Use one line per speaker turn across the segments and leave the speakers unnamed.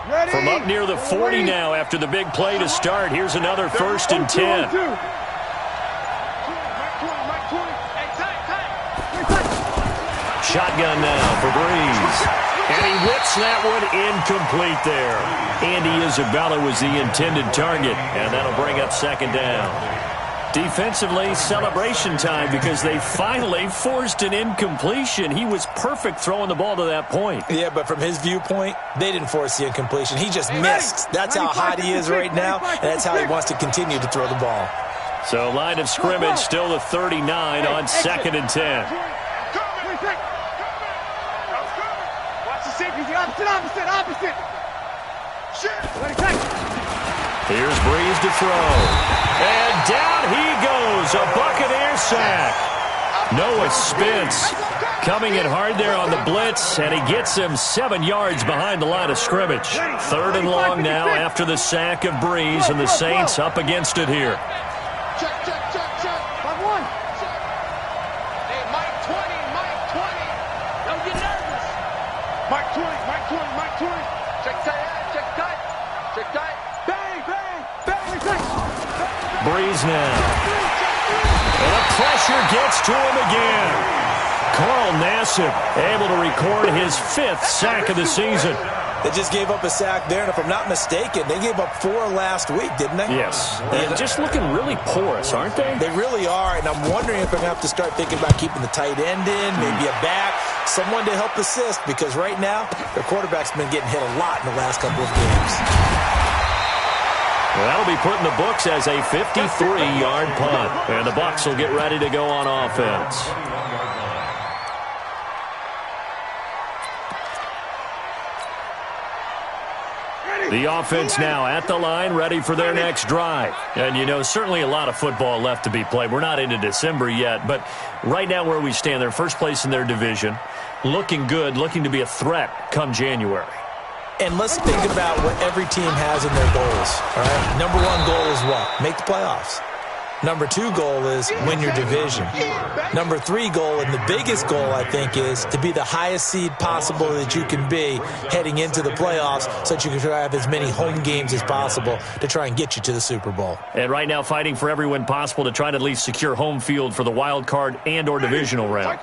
From up near the 40 now after the big play to start. Here's another 1st and 10. Shotgun now for Breeze. And he whips that one incomplete there. Andy Isabella was the intended target, and that'll bring up 2nd down. Defensively, celebration time because they finally forced an incompletion. He was perfect throwing the ball to that point.
Yeah, but from his viewpoint, they didn't force the incompletion. He just missed. That's how hot he is right now, and that's how he wants to continue to throw the ball.
So line of scrimmage still the 39 on 2nd and 10.
Opposite.
Here's Breeze to throw. And down he goes. A Buccaneer sack. Noah Spence coming in hard there on the blitz, and he gets him 7 yards behind the line of scrimmage. 3rd and long now after the sack of Breeze, and the Saints up against it here.
Check. By 1. Hey, Mike 20. Don't get nervous. Mike 20. Check tight. Bang.
Breeze now. And the pressure gets to him again. Carl Nassib able to record his 5th sack of the season.
They just gave up a sack there, and if I'm not mistaken, they gave up 4 last week, didn't they?
Yes. And just looking really porous, aren't they?
They really are, and I'm wondering if they're going to have to start thinking about keeping the tight end in, maybe a back, someone to help assist, because right now, their quarterback's been getting hit a lot in the last couple of games.
Well, that'll be put in the books as a 53-yard punt, and the Bucs will get ready to go on offense. The offense now at the line, ready for their next drive. And, you know, certainly a lot of football left to be played. We're not into December yet, but right now where we stand, they're first place in their division, looking good, looking to be a threat come January.
And let's think about what every team has in their goals. All right? Number 1 goal is what? Make the playoffs. Number 2 goal is win your division. Number 3 goal, and the biggest goal, I think, is to be the highest seed possible that you can be heading into the playoffs so that you can have as many home games as possible to try and get you to the Super Bowl.
And right now fighting for every win possible to try to at least secure home field for the wild card and or divisional round.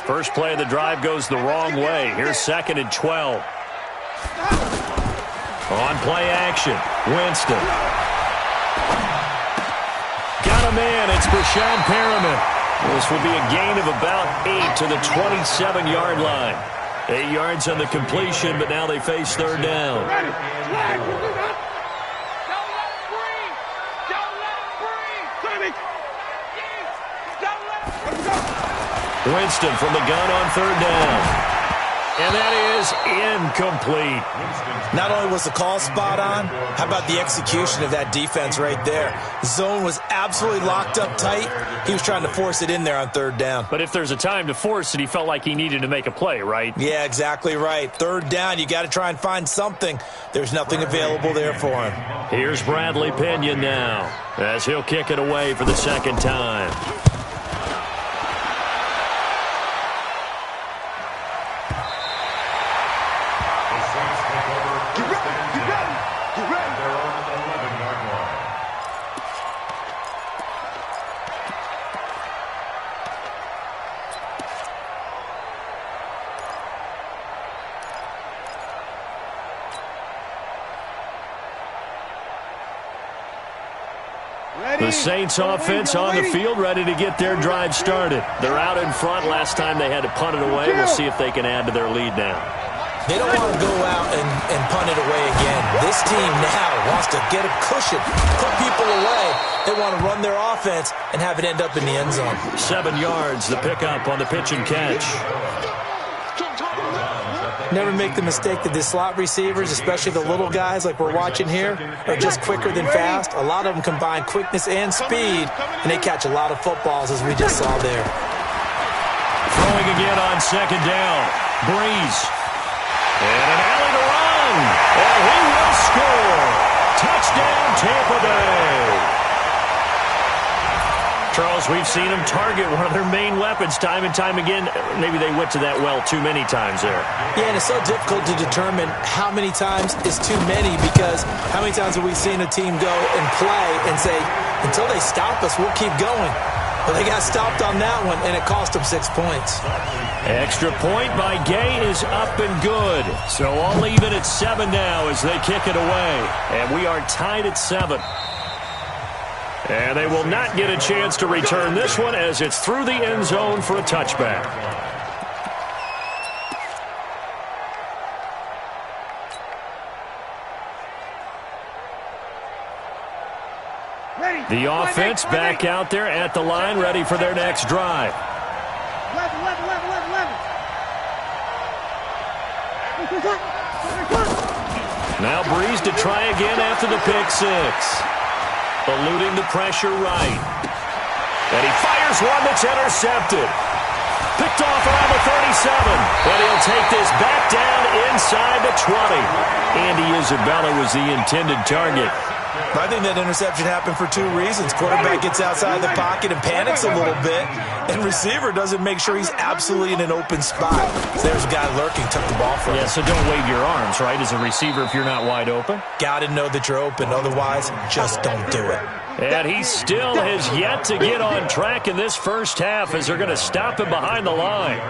First play of the drive goes the wrong way. Here's 2nd and 12. On play action, Winston. Got a man, it's Brashad Perriman. This will be a gain of about 8 to the 27-yard line. 8 yards on the completion, but now they face 3rd down. Winston from the gun on 3rd down. And that is incomplete.
Not only was the call spot on, how about the execution of that defense right there? The zone was absolutely locked up tight. He was trying to force it in there on 3rd down.
But if there's a time to force it, he felt like he needed to make a play, right?
Yeah, exactly right. 3rd down, you got to try and find something. There's nothing available there for him.
Here's Bradley Pinion now as he'll kick it away for the 2nd time. The Saints offense on the field, ready to get their drive started. They're out in front. Last time they had to punt it away. We'll see if they can add to their lead now.
They don't want to go out and punt it away again. This team now wants to get a cushion, put people away. They want to run their offense and have it end up in the end zone.
7 yards, the pickup on the pitch and catch.
Never make the mistake that the slot receivers, especially the little guys like we're watching here, are just quicker than fast. A lot of them combine quickness and speed, and they catch a lot of footballs, as we just saw there.
Throwing again on 2nd down. Breeze. And an alley to run. And he will score. Touchdown, Tampa Bay. Charles, we've seen them target one of their main weapons time and time again. Maybe they went to that well too many times there.
Yeah, and it's so difficult to determine how many times is too many, because how many times have we seen a team go and play and say, until they stop us, we'll keep going. Well, they got stopped on that one, and it cost them 6 points.
Extra point by Gay is up and good. So all even at 7 now as they kick it away. And we are tied at 7. And they will not get a chance to return this one as it's through the end zone for a touchback. The offense back out there at the line, ready for their next drive. Now Breeze to try again after the pick six. Eluding the pressure right. And he fires one that's intercepted. Picked off around the 37. But he'll take this back down inside the 20. Andy Isabella was the intended target.
I think that interception happened for 2 reasons. Quarterback gets outside the pocket and panics a little bit, and receiver doesn't make sure he's absolutely in an open spot. So there's a guy lurking, took the ball from him.
Yeah, so don't wave your arms, right, as a receiver if you're not wide open.
Got to know that you're open. Otherwise, just don't do it.
And he still has yet to get on track in this first half as they're going to stop him behind the line.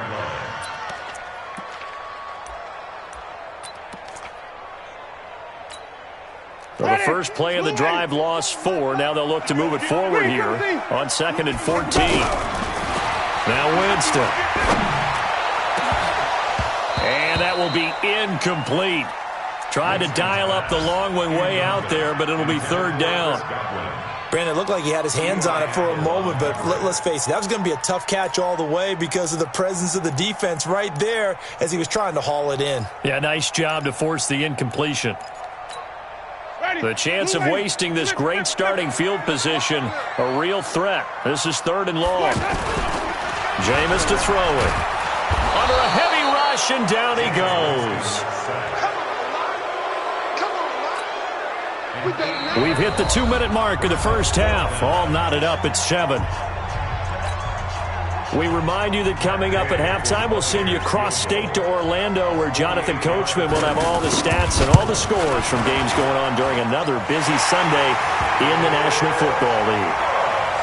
Well, the first play of the drive lost 4. Now they'll look to move it forward here on 2nd and 14. Now Winston. And that will be incomplete. Tried to dial up the long one way out there, but it'll be 3rd down.
Brandon, it looked like he had his hands on it for a moment, but let's face it, that was going to be a tough catch all the way because of the presence of the defense right there as he was trying to haul it in.
Yeah, nice job to force the incompletion. The chance of wasting this great starting field position, a real threat. This is 3rd and long. Jameis to throw it. Under a heavy rush, and down he goes. We've hit the 2-minute mark of the first half. All knotted up at 7. We remind you that coming up at halftime, we'll send you cross-state to Orlando, where Jonathan Coachman will have all the stats and all the scores from games going on during another busy Sunday in the National Football League.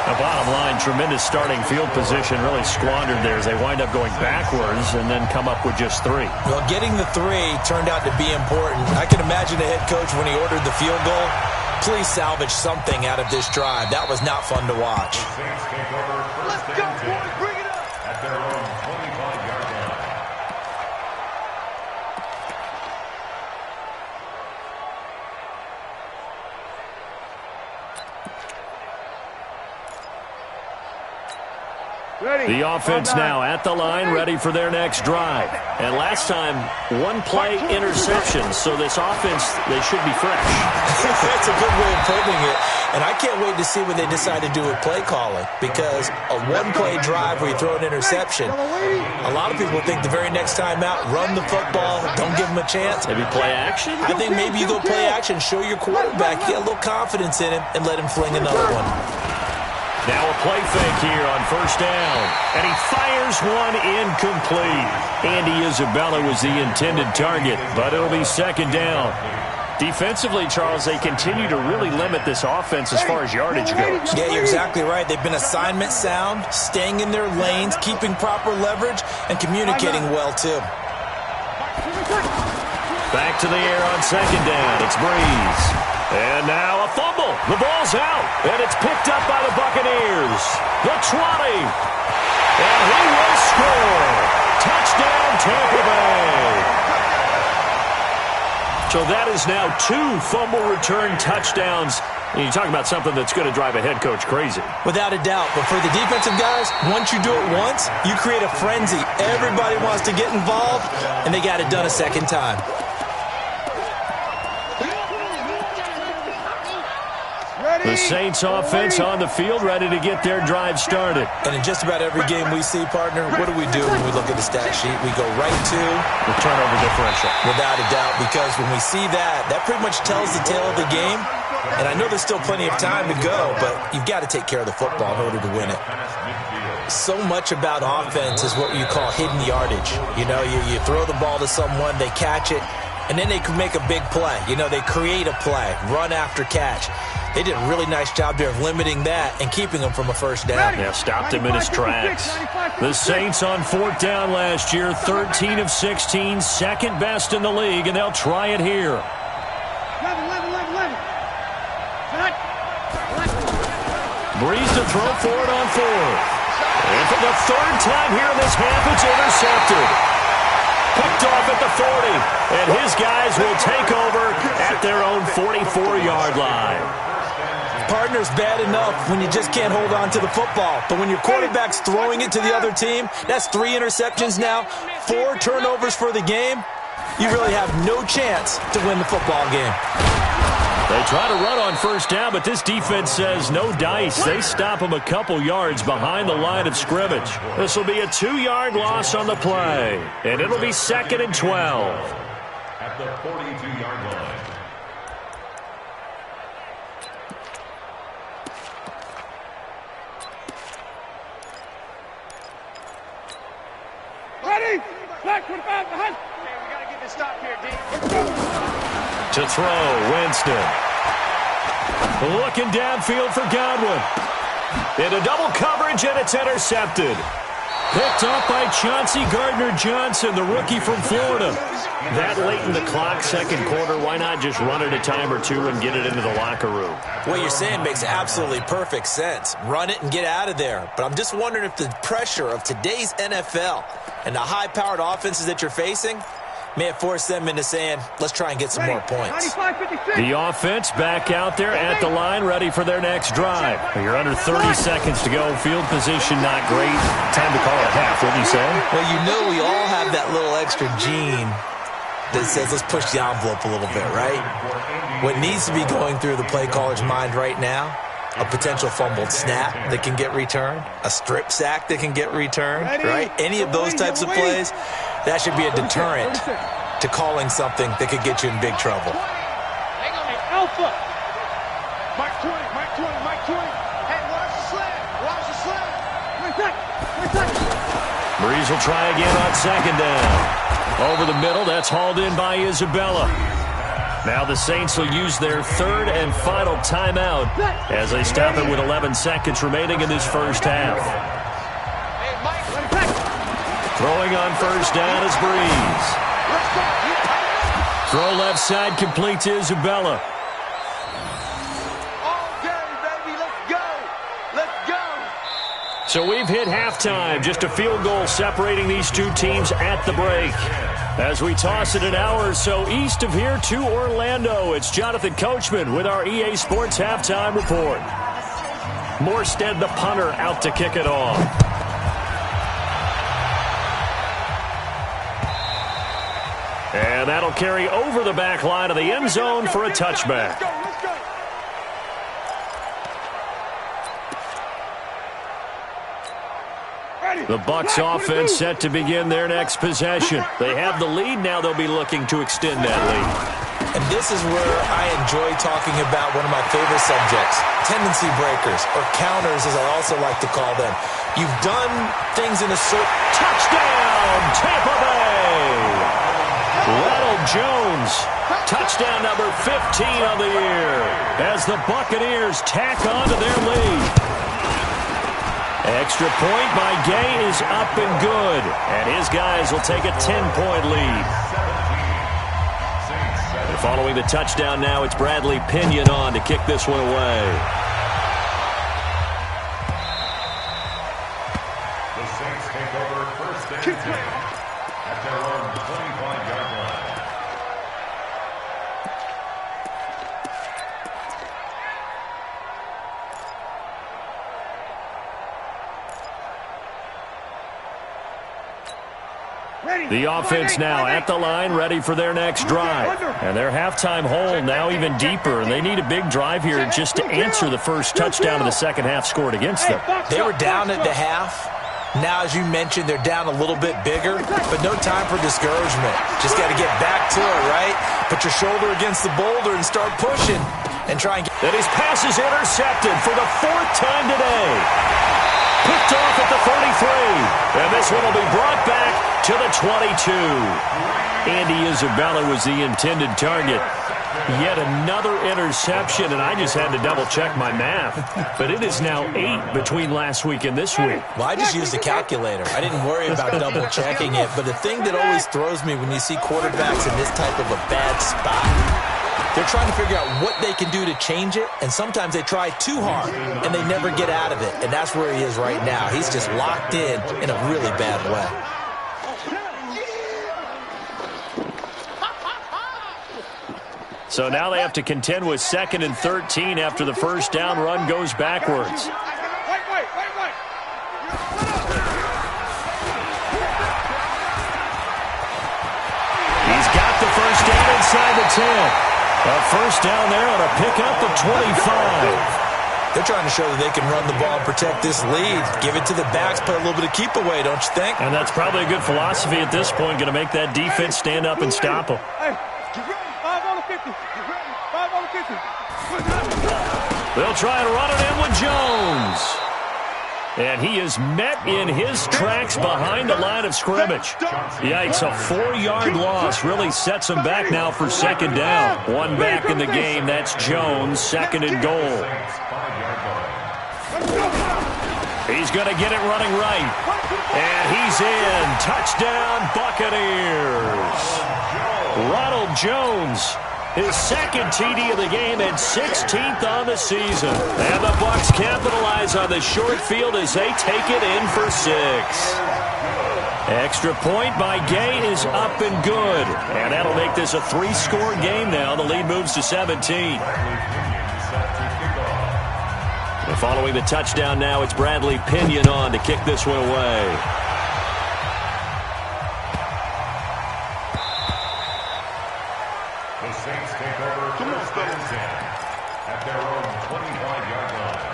The bottom line, tremendous starting field position, really squandered there as they wind up going backwards and then come up with just 3.
Well, getting the 3 turned out to be important. I can imagine the head coach when he ordered the field goal. Please salvage something out of this drive. That was not fun to watch.
Let's go, boys. Bring it up. At their own 25-yard line.
The offense now at the line, ready for their next drive. And last time, 1 play interception. So this offense, they should be fresh.
That's a good way of putting it. And I can't wait to see what they decide to do with play calling, because a 1-play drive where you throw an interception, a lot of people think the very next time out, run the football, don't give them a chance.
Maybe play action?
I think maybe you go play action, show your quarterback, get a little confidence in him, and let him fling another one.
Now a play fake here on 1st down. And he fires one incomplete. Andy Isabella was the intended target, but it'll be 2nd down. Defensively, Charles, they continue to really limit this offense as far as yardage goes.
Yeah, you're exactly right. They've been assignment sound, staying in their lanes, keeping proper leverage, and communicating well, too.
Back to the air on 2nd down. It's Breeze. And now a fumble. The ball's out. And it's picked up by the Buccaneers. The 20. And he will score. Touchdown, Tampa Bay. So that is now 2 fumble return touchdowns. And you talk about something that's going to drive a head coach crazy.
Without a doubt. But for the defensive guys, once you do it once, you create a frenzy. Everybody wants to get involved, and they got it done a 2nd time.
The The Saints offense on the field, ready to get their drive started.
And in just about every game we see, partner, what do we do when we look at the stat sheet? We go right to
the turnover differential.
Without a doubt, because when we see that, that pretty much tells the tale of the game. And I know there's still plenty of time to go, but you've got to take care of the football in order to win it. So much about offense is what you call hidden yardage. You know, you throw the ball to someone, they catch it, and then they can make a big play. You know, they create a play, run after catch. They did a really nice job there of limiting that and keeping him from a first down.
Yeah, stopped him in his tracks. The Saints on fourth down last year, 13 of 16, second best in the league, and they'll try it here. Breeze to throw for it on fourth. And for the third time here in this half, it's intercepted. Picked off at the 40, and his guys will take over at their own 44-yard line.
Partner's bad enough when you just can't hold on to the football. But when your quarterback's throwing it to the other team, that's 3 interceptions now, 4 turnovers for the game. You really have no chance to win the football game.
They try to run on first down, but this defense says no dice. They stop them a couple yards behind the line of scrimmage. This will be a 2-yard loss on the play, and it'll be 2nd and 12.
At the 42-yard line.
Ready? Back 25 behind. Okay, we got to get this stop here, D.
To throw, Winston. Looking downfield for Godwin. Into double coverage, and it's intercepted. Picked off by Chauncey Gardner-Johnson, the rookie from Florida. That late in the clock, second quarter, why not just run it a time or two and get it into the locker room?
What you're saying makes absolutely perfect sense. Run it and get out of there. But I'm just wondering if the pressure of today's NFL and the high-powered offenses that you're facing may have forced them into saying, let's try and get some more points.
The offense back out there at the line, ready for their next drive. You're under 30 seconds to go. Field position not great. Time to call it half, wouldn't you say?
Well, you know we all have that little extra gene that says let's push the envelope a little bit, right? What needs to be going through the play caller's mind right now, a potential fumbled snap that can get returned, a strip sack that can get returned, right? Any of those types of plays, that should be a deterrent to calling something that could get you in big trouble.
Hang on, Alpha. Mike 20, Mike 20, Mike 20. Hey, watch the slant. Watch the slant.
Breeze will try again on second down. Over the middle, that's hauled in by Isabella. Now the Saints will use their third and final timeout as they stop it with 11 seconds remaining in this first half. Throwing on first down is Breeze. Throw left side complete to Isabella. So we've hit halftime, just a field goal separating these two teams at the break. As we toss it an hour or so east of here to Orlando, it's Jonathan Coachman with our EA Sports Halftime Report. Morstead, the punter, out to kick it off. And that'll carry over the back line of the end zone for a touchback. The Bucs offense set to begin their next possession. They have the lead. Now they'll be looking to extend that lead.
And this is where I enjoy talking about one of my favorite subjects, tendency breakers, or counters as I also like to call them. You've done things in a certain...
Touchdown, Tampa Bay! Ronald Jones, touchdown number 15 on the year as the Buccaneers tack on to their lead. Extra point by Gay is up and good, and his guys will take a 10-point lead. And following the touchdown now, it's Bradley Pinion on to kick this one away.
The Saints take over first and 10 at their own 25-yard line.
The offense now at the line, ready for their next drive. And their halftime hole now even deeper, and they need a big drive here just to answer the first touchdown of the second half scored against them.
They were down at the half. Now, as you mentioned, they're down a little bit bigger, but no time for discouragement. Just got to get back to it, right? Put your shoulder against the boulder and start pushing and try and get...
And his pass is intercepted for the fourth time today. Picked off at the 33. And this one will be brought back to the 22. Andy Isabella was the intended target. Yet another interception, and I just had to double-check my math. But it is now 8 between last week and this week.
Well, I just used a calculator. I didn't worry about double-checking it. But the thing that always throws me when you see quarterbacks in this type of a bad spot, they're trying to figure out what they can do to change it, and sometimes they try too hard, and they never get out of it. And that's where he is right now. He's just locked in a really bad way.
So now they have to contend with 2nd and 13 after the first down run goes backwards. He's got the first down inside the 10. A first down there on a pickup of 25.
They're trying to show that they can run the ball and protect this lead. Give it to the backs, play a little bit of keep away, don't you think?
And that's probably a good philosophy at this point, going to make that defense stand up and stop them. They'll try and run it in with Jones. And he is met in his tracks behind the line of scrimmage. Yikes, a 4-yard loss really sets him back now for second down. One back in the game, that's Jones, 2nd and goal. He's going to get it running right. And he's in. Touchdown, Buccaneers. Ronald Jones, his 2nd TD of the game and 16th on the season. And the Bucs capitalize on the short field as they take it in for 6. Extra point by Gay is up and good. And that'll make this a 3-score game now. The lead moves to 17. And following the touchdown now, it's Bradley Pinion on to kick this one away.
The Saints take over first and 10 at their own 25-yard line.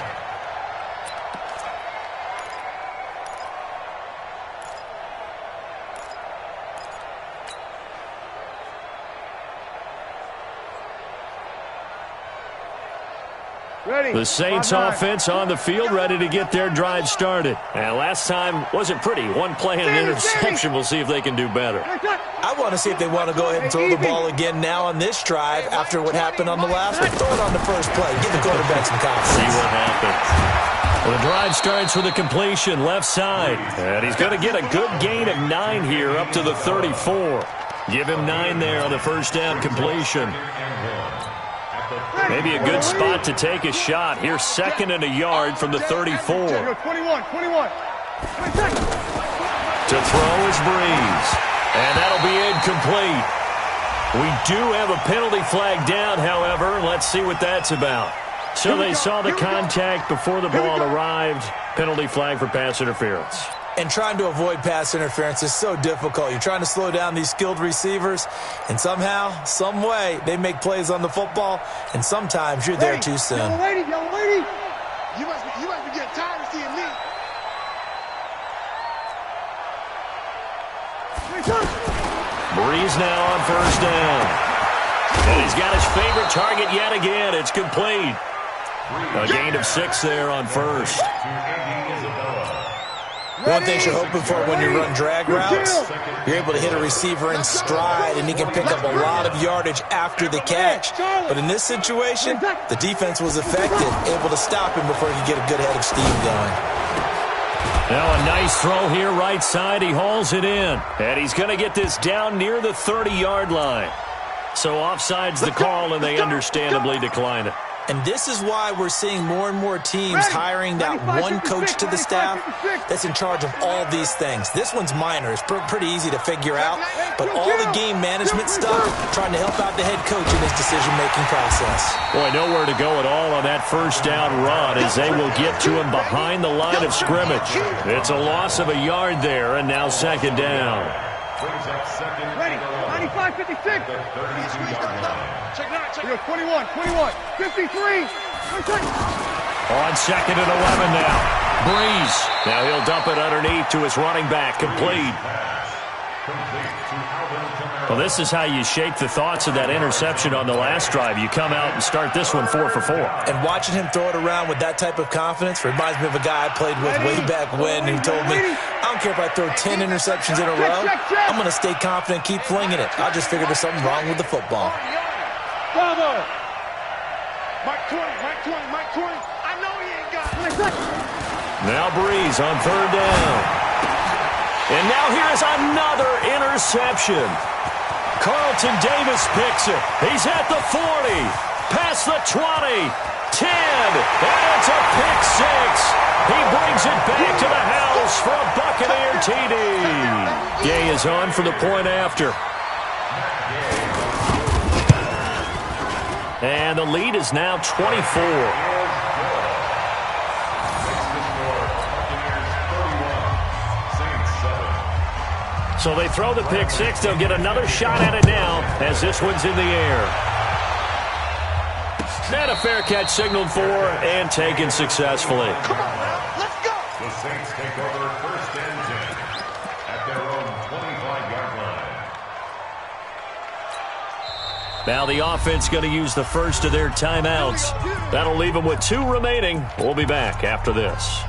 The Saints offense on the field, ready to get their drive started. And last time wasn't pretty. One play and an interception. We'll see if they can do better.
I want to see if they want to go ahead and throw the ball again now on this drive after what happened on the last one. Throw it on the first play. Give the quarterback some confidence.
See what happens. Well, the drive starts with a completion left side. And he's going to get a good gain of 9 here up to the 34. Give him 9 there on the first down completion. Maybe a good spot to take a shot. Here's 2nd and a yard from the 34.
21.
To throw is Breeze. And that'll be incomplete. We do have a penalty flag down, however. Let's see what that's about. So they saw the contact before the ball arrived. Penalty flag for pass interference.
And trying to avoid pass interference is so difficult. You're trying to slow down these skilled receivers, and somehow, some way, they make plays on the football, and sometimes you're there too soon.
Young lady. You must be getting tired of seeing me.
Breeze now on first down. And he's got his favorite target yet again. It's complete. A gain of 6 there on first.
One thing you're hoping for when you run drag routes, you're able to hit a receiver in stride, and he can pick up a lot of yardage after the catch. But in this situation, the defense was effective, able to stop him before he could get a good head of steam going.
Now a nice throw here right side. He hauls it in. And he's going to get this down near the 30-yard line. So offside's the call, and they understandably decline it.
And this is why we're seeing more and more teams hiring that one coach to the staff that's in charge of all these things. This one's minor. It's pretty easy to figure out. But all the game management stuff, trying to help out the head coach in his decision-making process.
Boy, nowhere to go at all on that first down run as they will get to him behind the line of scrimmage. It's a loss of a yard there, and now second down.
Brings up second.
Ready. 95, 56.
At the 32-yard line.
Check 9, check. 21, 21, 53.
On second and 11 now. Breeze. Now he'll dump it underneath to his running back. Complete. Well, this is how you shape the thoughts of that interception on the last drive. You come out and start this one 4 for 4.
And watching him throw it around with that type of confidence reminds me of a guy I played with way back when who told me, I don't care if I throw 10 interceptions in a row, I'm going to stay confident, keep flinging it. I just figured there's something wrong with the football.
Bravo. Mike 20, Mike 20, Mike 20. I know he ain't got it.
Now Breeze on third down. And now here's another interception. Carlton Davis picks it. He's at the 40, past the 20, 10, and it's a pick six. He brings it back to the house for a Buccaneer TD. Gay is on for the point after. And the lead is now 24. So they throw the pick six. They'll get another shot at it now as this one's in the air. And a fair catch signaled for and taken successfully.
Come on now, let's go.
The Saints take over first and 10 at their own 25-yard line.
Now the offense going to use the first of their timeouts. That'll leave them with 2 remaining. We'll be back after this.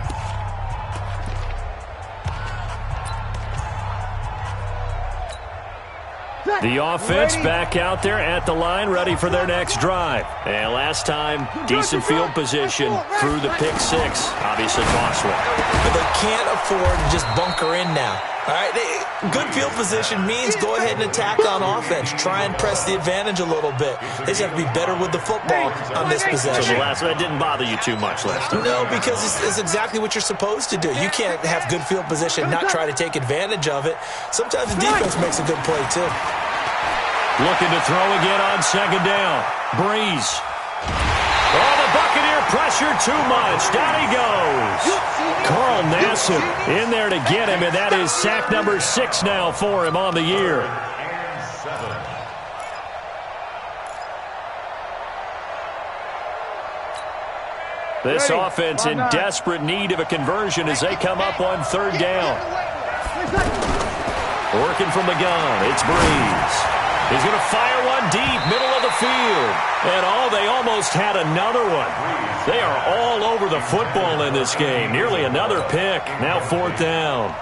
The offense back out there at the line, ready for their next drive. And last time, decent field position through the pick six. Obviously costly.
But they can't afford to just bunker in now. All right, good field position means go ahead and attack on offense. Try and press the advantage a little bit. They just have to be better with the football on this possession.
So the last one didn't bother you too much last time.
No, because it's exactly what you're supposed to do. You can't have good field position, not try to take advantage of it. Sometimes the defense makes a good play, too.
Looking to throw again on second down. Breeze. Oh, the Buccaneer pressure too much. Down he goes. Carl Nassib in there to get him, and that is sack number 6 now for him on the year. This offense in desperate need of a conversion as they come up on third down. Working from the gun, it's Breeze. He's going to fire one deep, middle of the field. And they almost had another one. They are all over the football in this game. Nearly another pick. Now fourth down.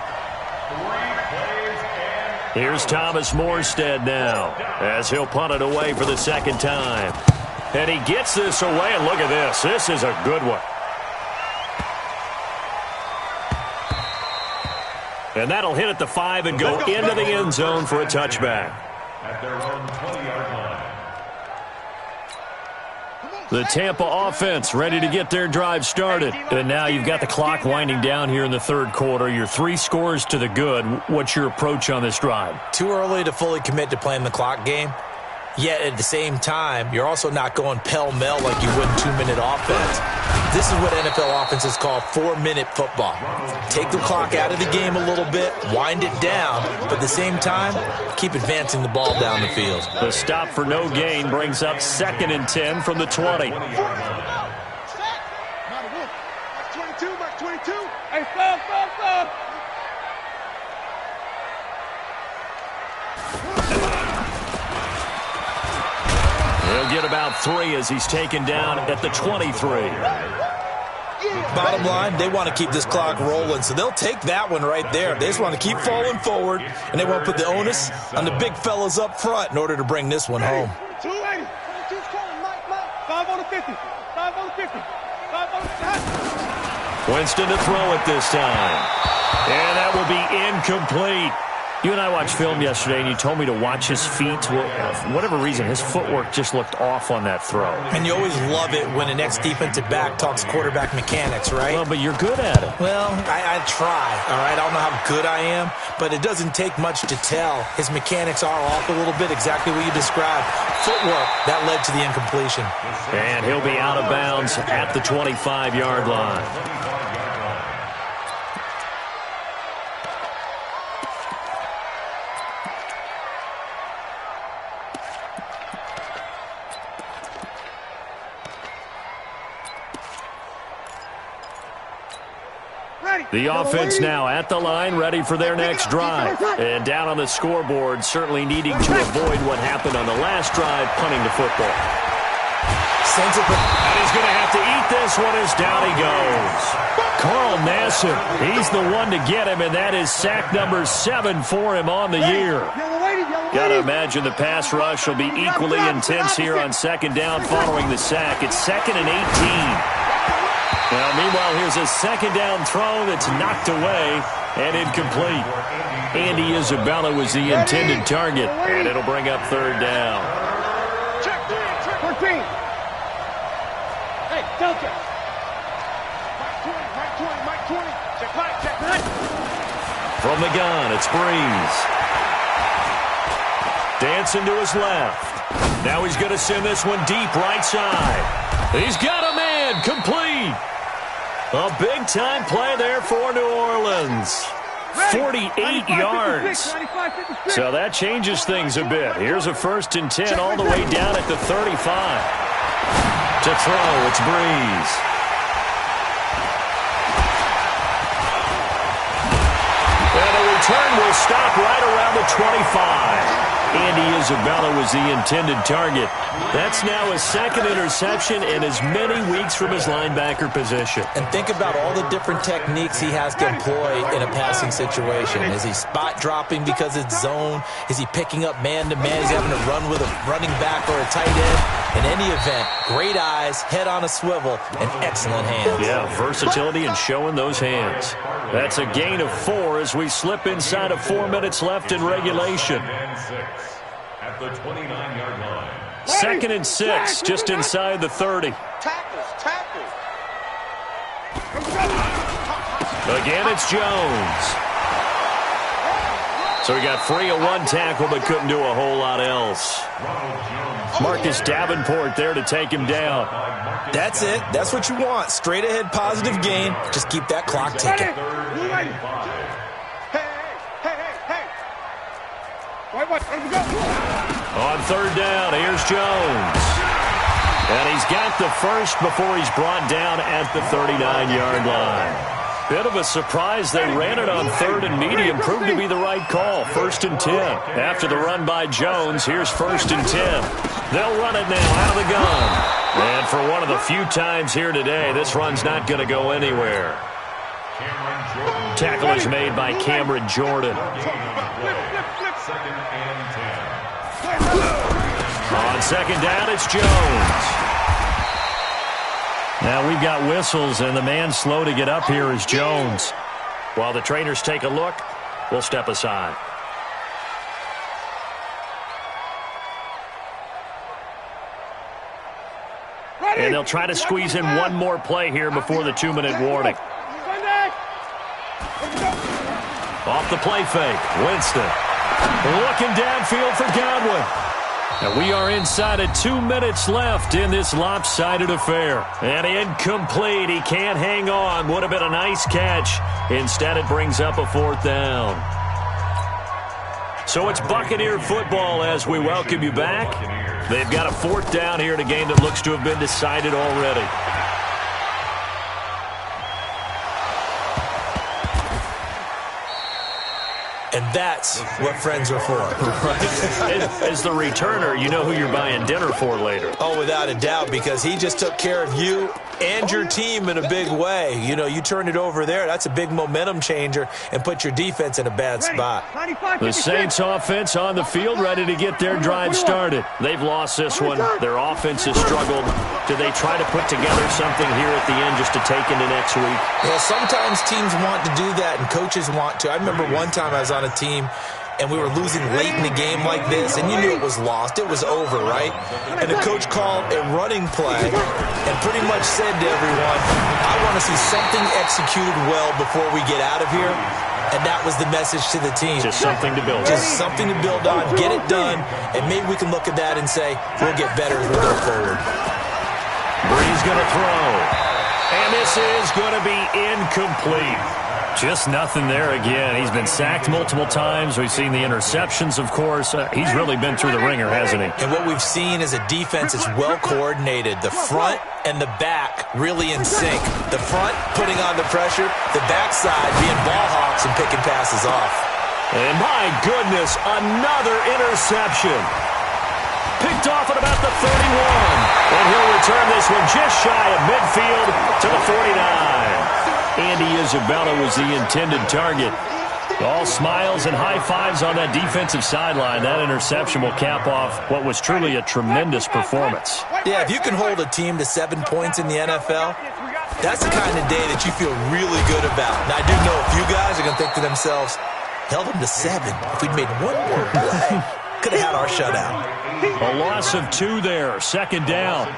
Here's Thomas Morstead now as he'll punt it away for the second time. And he gets this away, and look at this. This is a good one. And that'll hit at the 5 and go into the end zone for a touchback.
At their own 20-yard line.
The Tampa offense ready to get their drive started. And now you've got the clock winding down here in the third quarter. You're 3 scores to the good. What's your approach on this drive?
Too early to fully commit to playing the clock game. Yet at the same time, you're also not going pell-mell like you would in 2-minute offense. This is what NFL offenses call 4-minute football. Take the clock out of the game a little bit, wind it down, but at the same time, keep advancing the ball down the field.
The stop for no gain brings up 2nd and 10 from the 20.
Mark 22, Mark 22. Hey, stop.
He'll get about 3 as he's taken down at the 23.
Bottom line, they want to keep this clock rolling, so they'll take that one right there. They just want to keep falling forward, and they want to put the onus on the big fellas up front in order to bring this one home.
280. 22's coming, Mike. 5 on the 50. 5 on the 50. 5 on the 50.
Winston to throw it this time. And that will be incomplete. You and I watched film yesterday, and you told me to watch his feet. Well, for whatever reason, his footwork just looked off on that throw.
And you always love it when an ex-defensive back talks quarterback mechanics, right?
Well, but you're good at it.
Well, I try, all right? I don't know how good I am, but it doesn't take much to tell. His mechanics are off a little bit, exactly what you described. Footwork, that led to the incompletion.
And he'll be out of bounds at the 25-yard line. The offense now at the line, ready for their next drive. And down on the scoreboard, certainly needing to avoid what happened on the last drive, punting the football. And he's going to have to eat this one as down he goes. Carl Nassib, he's the one to get him, and that is sack number 7 for him on the year. Got to imagine the pass rush will be equally intense here on second down following the sack. It's 2nd and 18. Now, meanwhile, here's a second down throw that's knocked away and incomplete. Andy Isabella was the intended target, and it'll bring up 3rd down.
Check 14. Hey, Delta. Mike 20. Check 9.
From the gun, it's Breeze. Dancing to his left. Now he's going to send this one deep right side. He's got a man, complete. A big-time play there for New Orleans. 48 yards. So that changes things a bit. Here's a 1st and 10 all the way down at the 35. To throw, it's Breeze. And a return will stop right around the 25. Andy Isabella was the intended target. That's now his 2nd interception in as many weeks from his linebacker position.
And think about all the different techniques he has to employ in a passing situation. Is he spot dropping because it's zone? Is he picking up man-to-man? Is he having to run with a running back or a tight end? In any event, great eyes, head on a swivel, and excellent hands.
Yeah, versatility and showing those hands. That's a gain of 4 as we slip inside of 4 minutes left in regulation.
At the 29-yard line.
2nd and 6, just inside the 30.
Tackles.
Again, it's Jones. So he got free of 1 tackle but couldn't do a whole lot else. Marcus Davenport there to take him down.
That's it. That's what you want. Straight ahead positive gain. Just keep that clock ticking.
On 3rd down, here's Jones. And he's got the first before he's brought down at the 39-yard line. Bit of a surprise. They ran it on 3rd and medium. Proved to be the right call. 1st and 10. After the run by Jones, here's 1st and 10. They'll run it now out of the gun. And for one of the few times here today, this run's not going to go anywhere. Tackle is made by Cameron Jordan.
2nd and 10.
On 2nd down, it's Jones. Now we've got whistles, and the man slow to get up here is Jones. While the trainers take a look, we'll step aside. And they'll try to squeeze in one more play here before the 2-minute warning. Off the play fake, Winston. Looking downfield for Godwin. And we are inside of 2 minutes left in this lopsided affair. And incomplete. He can't hang on. Would have been a nice catch. Instead, it brings up a 4th down. So it's Buccaneer football as we welcome you back. They've got a 4th down here in a game that looks to have been decided already.
And that's what friends are for.
As the returner, you know who you're buying dinner for later.
Oh, without a doubt, because he just took care of you and your team in a big way. You know, you turn it over there, that's a big momentum changer and put your defense in a bad spot.
The Saints offense on the field ready to get their drive started. They've lost this one. Their offense has struggled. Do they try to put together something here at the end just to take into next week?
Yeah, sometimes teams want to do that and coaches want to. I remember one time I was on a team and we were losing late in the game like this, and you knew it was lost. It was over, right? And the coach called a running play and pretty much said to everyone, I want to see something executed well before we get out of here. And that was the message to the team.
Just something to build on.
Just something to build on, get it done, and maybe we can look at that and say, we'll get better as we go forward.
Breeze going to throw. And this is going to be incomplete. Just nothing there again. He's been sacked multiple times. We've seen the interceptions, of course. He's really been through the ringer, hasn't he?
And what we've seen is a defense that's well coordinated. The front and the back really in sync. The front putting on the pressure, the backside being ball hawks and picking passes off.
And my goodness, another interception. Picked off at about the 31. And he'll return this one just shy of midfield to the 49. Andy Isabella was the intended target. All smiles and high fives on that defensive sideline. That interception will cap off what was truly a tremendous performance.
Yeah, if you can hold a team to 7 points in the NFL, that's the kind of day that you feel really good about. And I do know a few guys are going to think to themselves, held them to 7. If we'd made one more play, could have had our shutout.
A loss of 2 there, second down.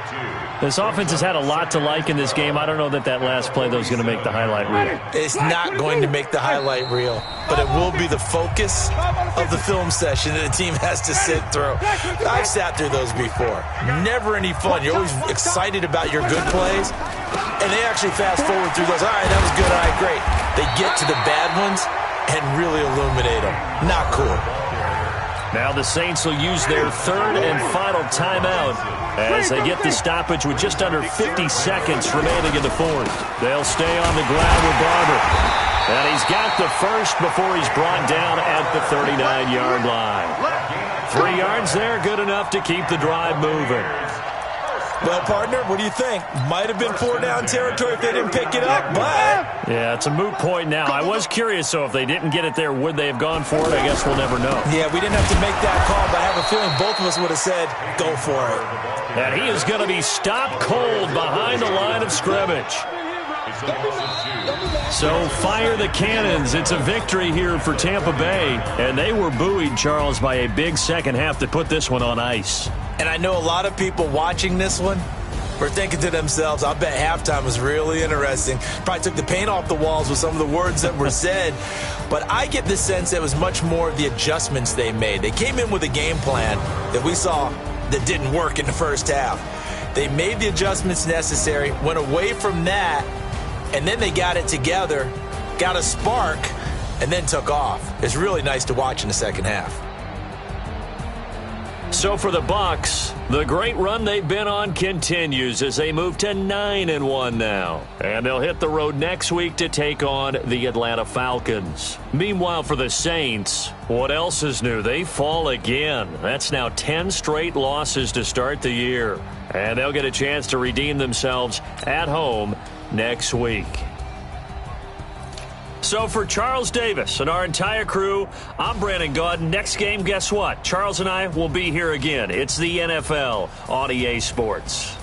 This offense has had a lot to like in this game. I don't know that last play, though, is going to make the highlight reel.
It's not going to make the highlight reel, but it will be the focus of the film session that the team has to sit through. I've sat through those before. Never any fun. You're always excited about your good plays, and they actually fast forward through those. All right, that was good. All right, great. They get to the bad ones and really illuminate them. Not cool.
Now the Saints will use their third and final timeout as they get the stoppage with just under 50 seconds remaining in the fourth. They'll stay on the ground with Barber. And he's got the first before he's brought down at the 39-yard line. 3 yards there, good enough to keep the drive moving.
Well, partner, what do you think? Might have been 4-down territory if they didn't pick it up, but...
Yeah, it's a moot point now. I was curious, so if they didn't get it there, would they have gone for it? I guess we'll never know.
Yeah, we didn't have to make that call, but I have a feeling both of us would have said, go for it.
And he is going to be stopped cold behind the line of scrimmage. So fire the cannons. It's a victory here for Tampa Bay. And they were buoyed, Charles, by a big second half to put this one on ice.
And I know a lot of people watching this one were thinking to themselves, I bet halftime was really interesting. Probably took the paint off the walls with some of the words that were said. But I get the sense that it was much more of the adjustments they made. They came in with a game plan that we saw that didn't work in the first half. They made the adjustments necessary, went away from that, and then they got it together, got a spark, and then took off. It's really nice to watch in the second half.
So for the Bucs, the great run they've been on continues as they move to 9-1 now. And they'll hit the road next week to take on the Atlanta Falcons. Meanwhile, for the Saints, what else is new? They fall again. That's now 10 straight losses to start the year. And they'll get a chance to redeem themselves at home next week. So for Charles Davis and our entire crew, I'm Brandon Gaudin. Next game, guess what? Charles and I will be here again. It's the NFL on EA Sports.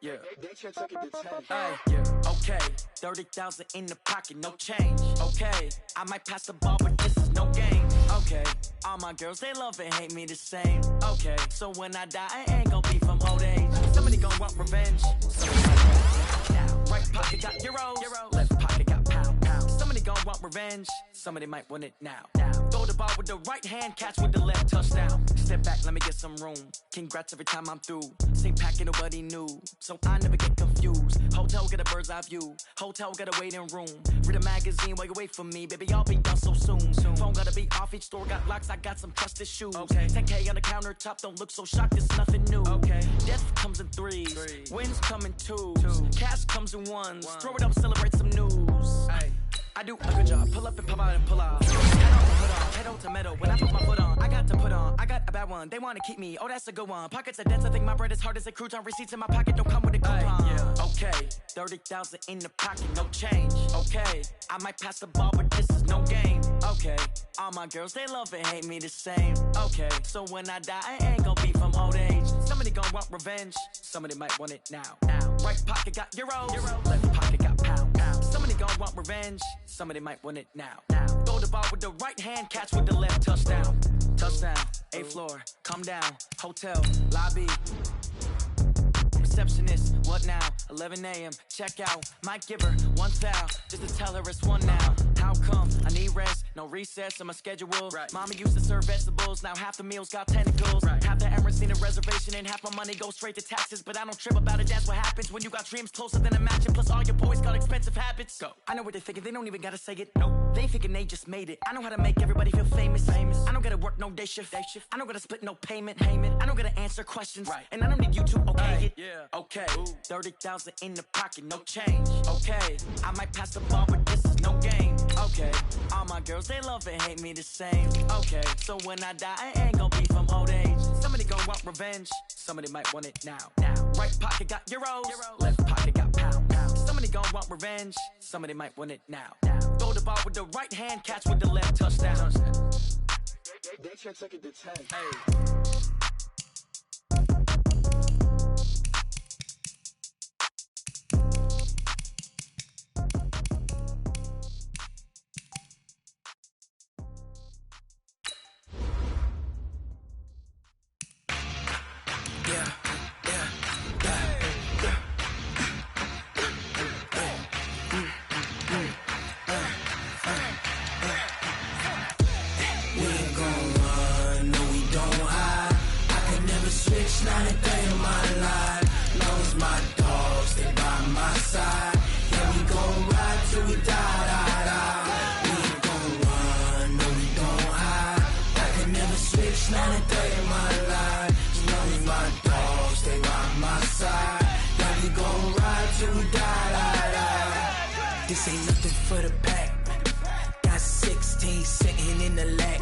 Yeah. Yeah. Okay. 30,000 in the pocket, no change. Okay. I might pass the ball, but this is no game. Okay. All my girls, they love and hate me the same. Okay. So when I die, I ain't gonna be from old age. Somebody gonna want revenge. Right pocket got euros. Left pocket got pound. Somebody gonna want revenge. Somebody might want it now. Throw the ball with the right hand, catch with the left, touchdown. Step back, let me get some room. Congrats every time I'm through. Same packet, nobody knew. So I never get confused. Hotel got a bird's eye view. Hotel got a waiting room. Read a magazine while you wait for me. Baby, I'll be done so soon. Phone gotta be off, each store got locks. I got some trusted shoes. Okay. 10K on the countertop, don't look so shocked, it's nothing new. Okay. Death comes in threes. Wins come in twos. Cash comes in ones. Throw it up, celebrate some news. Ay. I do a good job. Pull up and pop out and pull out. Head on, put on. Pedal to metal. When I put my foot on, I got to put on. I got a bad one. They want to keep me. Oh, that's a good one. Pockets are dense. I think my bread is hard as a crouton. Receipts in my pocket don't come with a coupon. Yeah. Okay. 30,000 in the pocket, no change. Okay. I might pass the ball, but this is no game. Okay. All my girls, they love and hate me the same. Okay. So when I die, I ain't gonna be from old age. Somebody gonna want revenge. Somebody might want it now. Right pocket got euros. Left pocket got pound. Somebody gonna want revenge. Somebody might want it now. Throw the ball with the right hand, catch with the left, touchdown. Touchdown, 8th floor, come down, hotel, lobby. receptionist. What now? 11 a.m. Check out. Might give her one foul just to tell her it's one now. How come? I need rest. No recess in my schedule. Right. Mama used to serve vegetables. Now half the meals got tentacles. Right. Half the Emirates need a reservation and half my money goes straight to taxes. But I don't trip about it. That's what happens when you got dreams closer than a matching. Plus all your boys got expensive habits. Go. I know what they're thinking. They don't even gotta say it. Nope. They thinking they just made it. I know how to make everybody feel famous. I don't gotta work no day shift. I don't gotta split no payment. I don't gotta answer questions. Right. And I don't need you to okay it. Yeah. Okay. 30,000 in the pocket, no change. Okay. I might pass the ball, but this is no game. Okay. All my girls, they love and hate me the same. Okay. So when I die, I ain't gonna be from old age. Somebody gon' want revenge. Somebody might want it now. Right pocket got euros. Left pocket got pounds. Somebody gon' want revenge. Somebody might want it now. Throw the ball with the right hand, catch with the left, touchdown.
They check second to 10.
Hey.
Not a day in my life, long as my dogs, they by my side. Yeah, we gon' ride till we die. We ain't gon' run, no, we gon' hide. I can never switch, not a day in my life. As long as my dogs, they by my side. Yeah, we gon' ride till we die. This ain't nothing for the pack. Got 16 sitting in the lap.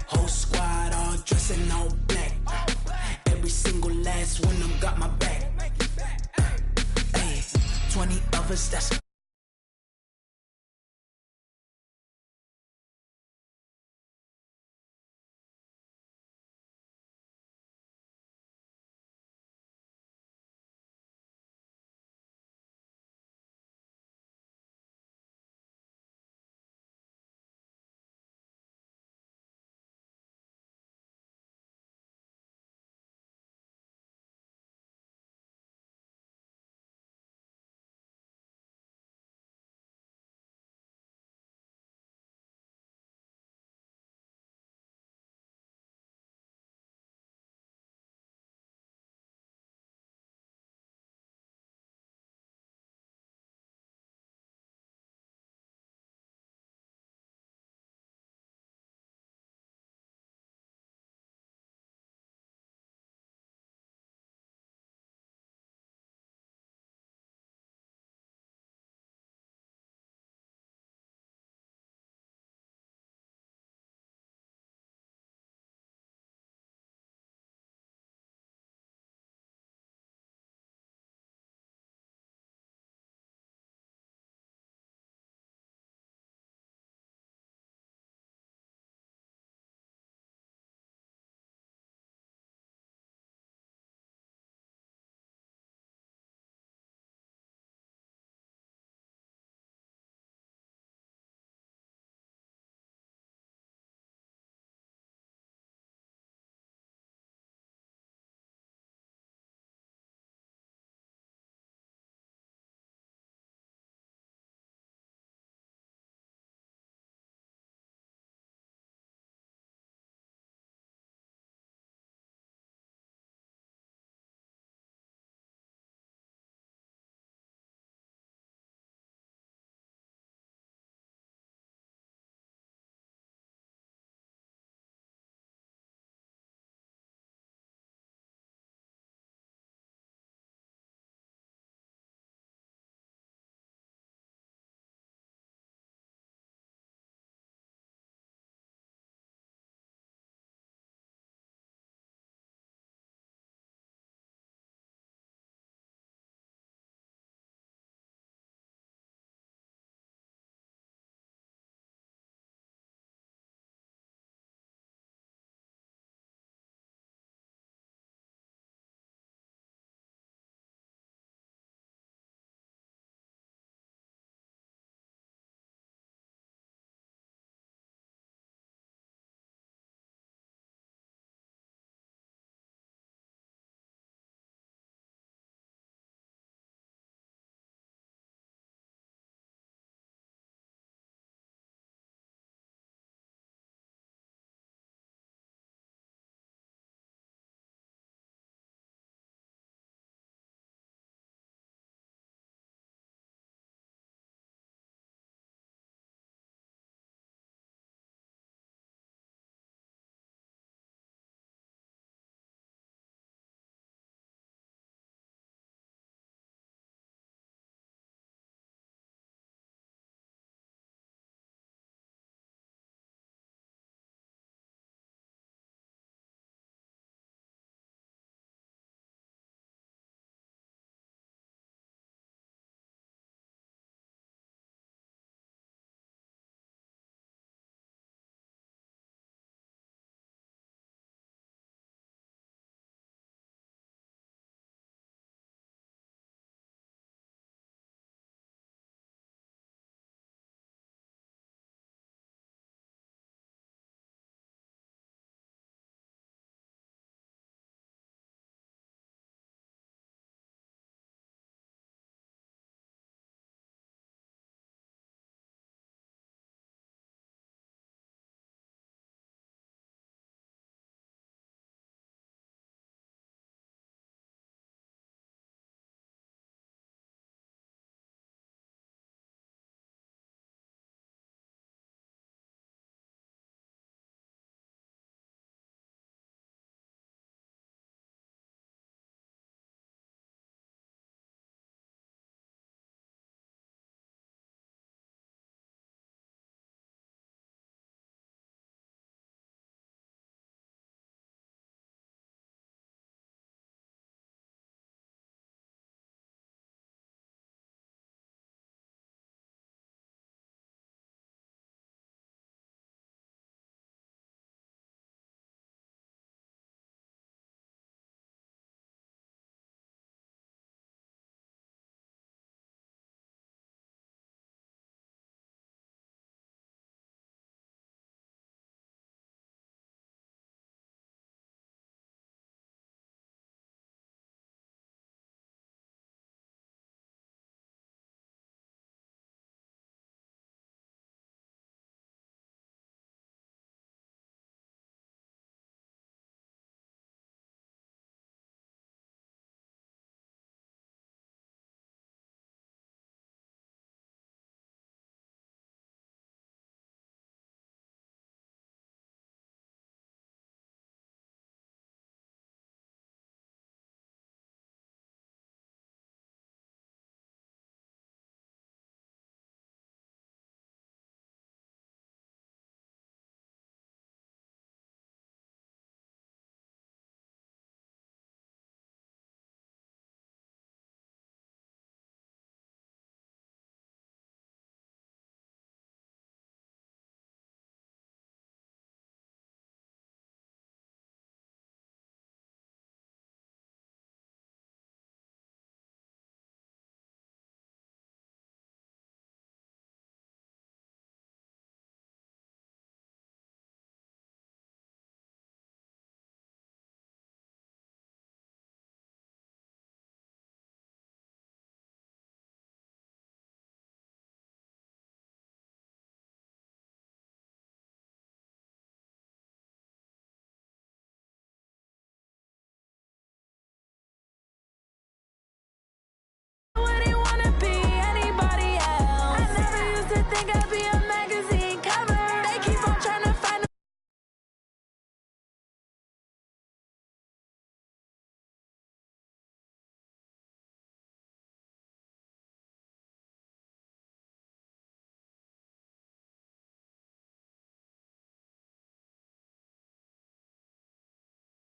Whole squad all dressing all black. Every single last one of them got my back. Ay, 20 of us, that's a